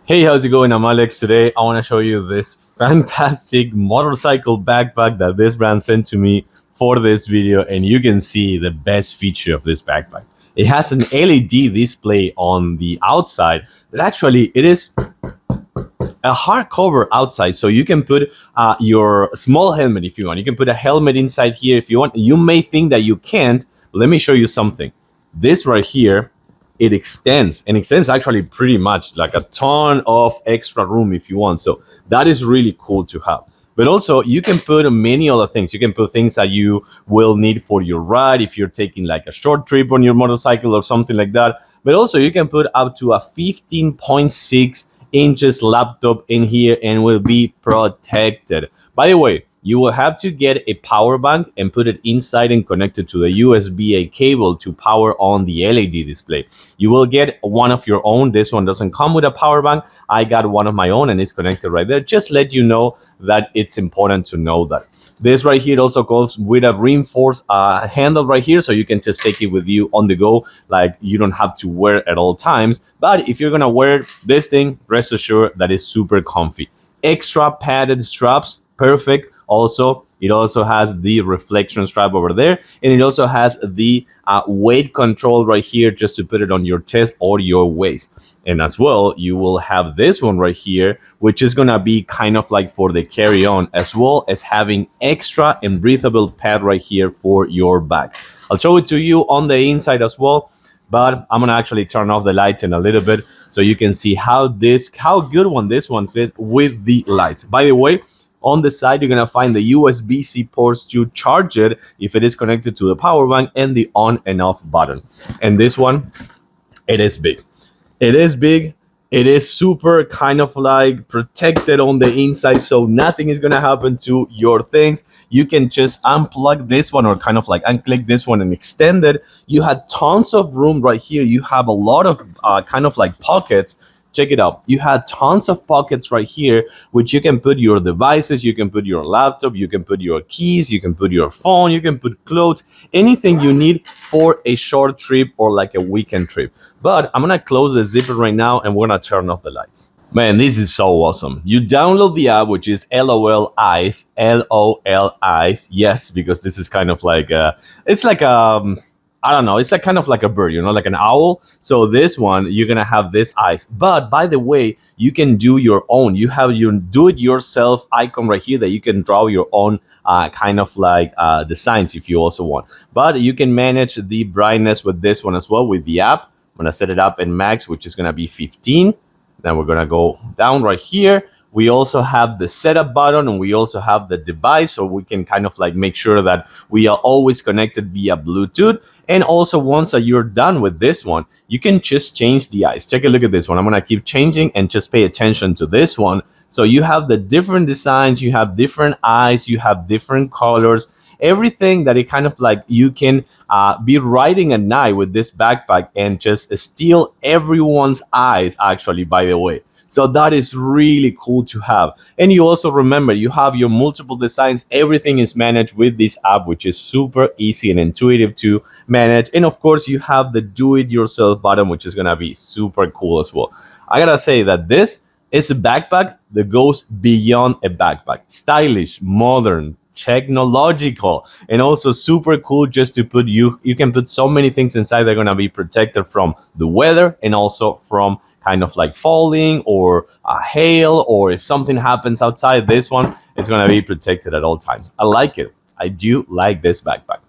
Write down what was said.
Hey, how's it going? I'm Alex. Today, I want to show you this fantastic motorcycle backpack that this brand sent to me for this video, and you can see the best feature of this backpack. It has an LED display on the outside that actually it is a hardcover outside, so you can put your small helmet if you want. You can put a helmet inside here if you want. You may think that you can't. Let me show you something. This right here, it extends and extends actually pretty much, like a ton of extra room if you want. So that is really cool to have. But also you can put many other things. You can put things that you will need for your ride if you're taking like a short trip on your motorcycle or something like that. But also you can put up to a 15.6 inches laptop in here and will be protected. By the way, you will have to get a power bank and put it inside and connect it to the USB-A cable to power on the LED display. You will get one of your own. This one doesn't come with a power bank. I got one of my own and it's connected right there. Just let you know that it's important to know that. This right here also goes with a reinforced handle right here, so you can just take it with you on the go. Like, you don't have to wear it at all times. But if you're gonna wear this thing, rest assured that it's super comfy. Extra padded straps, perfect. Also, it also has the reflection strap over there, and it also has the weight control right here just to put it on your chest or your waist. And as well, you will have this one right here, which is gonna be kind of like for the carry-on, as well as having extra and breathable pad right here for your back. I'll show it to you on the inside as well, but I'm gonna actually turn off the lights in a little bit so you can see how good one this one is with the lights. By the way, on the side, you're gonna find the USB-C ports to charge it if it is connected to the power bank, and the on and off button. And this one, it is big. It is big. It is super kind of like protected on the inside, so nothing is gonna happen to your things. You can just unplug this one or kind of like unclick this one and extend it. You had tons of room right here. You have a lot of kind of like pockets. Check it out. You had tons of pockets right here, which you can put your devices, you can put your laptop, you can put your keys, you can put your phone, you can put clothes, anything you need for a short trip or like a weekend trip. But I'm gonna close the zipper right now and we're gonna turn off the lights. Man, this is so awesome. You download the app, which is LOL Eyes, LOL Eyes. Yes, because this is kind of like it's like I don't know, it's like kind of like a bird, you know, like an owl. So this one, you're gonna have this eyes. But by the way, you can do your own. You have your do-it-yourself icon right here that you can draw your own kind of like designs if you also want. But you can manage the brightness with this one as well with the app. I'm gonna set it up in max, which is gonna be 15. Then we're gonna go down right here. We also have the setup button, and we also have the device, so we can kind of like make sure that we are always connected via Bluetooth. And also, once that you're done with this one, you can just change the eyes. Take a look at this one. I'm gonna keep changing and just pay attention to this one. So you have the different designs, you have different eyes, you have different colors, everything that it kind of like you can be riding at night with this backpack and just steal everyone's eyes, actually, by the way. So that is really cool to have. And you also remember, you have your multiple designs. Everything is managed with this app, which is super easy and intuitive to manage. And of course, you have the do-it-yourself button, which is gonna be super cool as well. I gotta say that this is a backpack that goes beyond a backpack. Stylish, modern, technological, and also super cool just to put you can put so many things inside that are going to be protected from the weather and also from kind of like falling or hail, or if something happens outside, this one is going to be protected at all times. I like it. I do like this backpack.